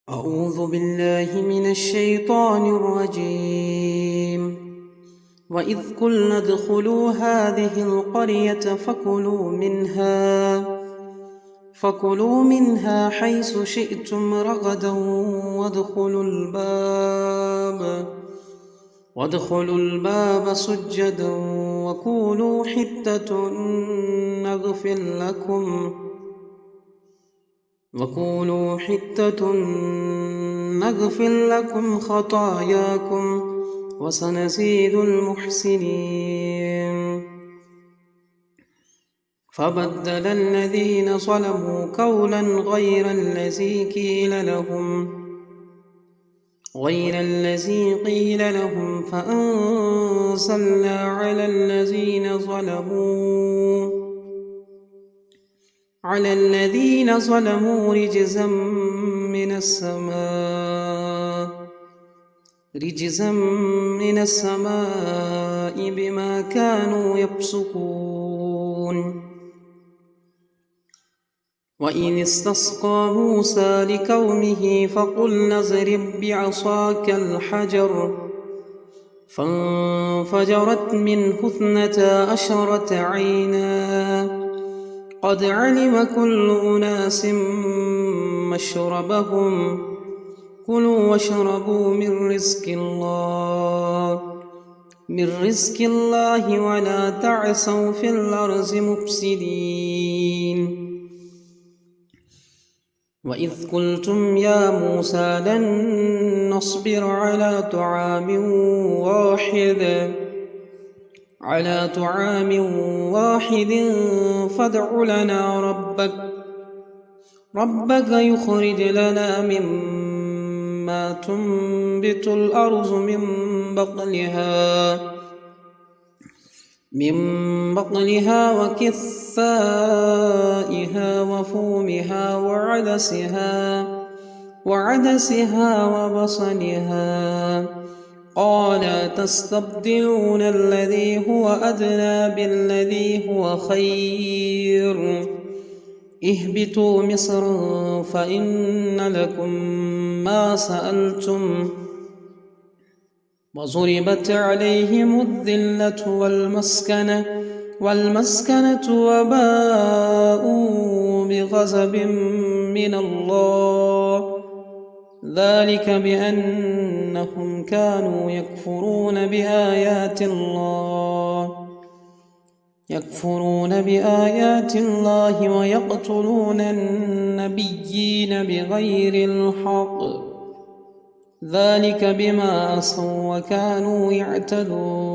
أعوذ بالله من الشيطان الرجيم. وإذ قلنا ادخلوا هذه القرية فكلوا منها حيث شئتم رغدا وادخلوا الباب سجدا وقولوا حتة نغفر لكم خطاياكم وسنزيد المحسنين. فبدل الذين ظلموا قولا غير الذي قيل لهم فأنزلنا على الذين ظلموا رجزا من السماء بما كانوا يفسقون. وإن استسقى موسى لقومه فقلنا اضرب بعصاك الحجر فانفجرت منه 12 عينا قد علم كل أناس مشربهم كلوا واشربوا من رزق الله ولا تعثوا في الأرض مفسدين. وإذ قلتم يا موسى لن نصبر على طعام واحد فادع لنا ربك يخرج لنا مما تنبت الأرض من بقلها وكثائها وفومها وعدسها وبصلها. قال تستبدلون الذي هو أدنى بالذي هو خير اهبطوا مصرا فإن لكم ما سألتم وضربت عليهم الذلة والمسكنة وباءوا بغضب من الله ذلك بأنهم كانوا يكفرون بآيات الله ويقتلون النبيين بغير الحق ذلك بما عصوا وكانوا يعتدون.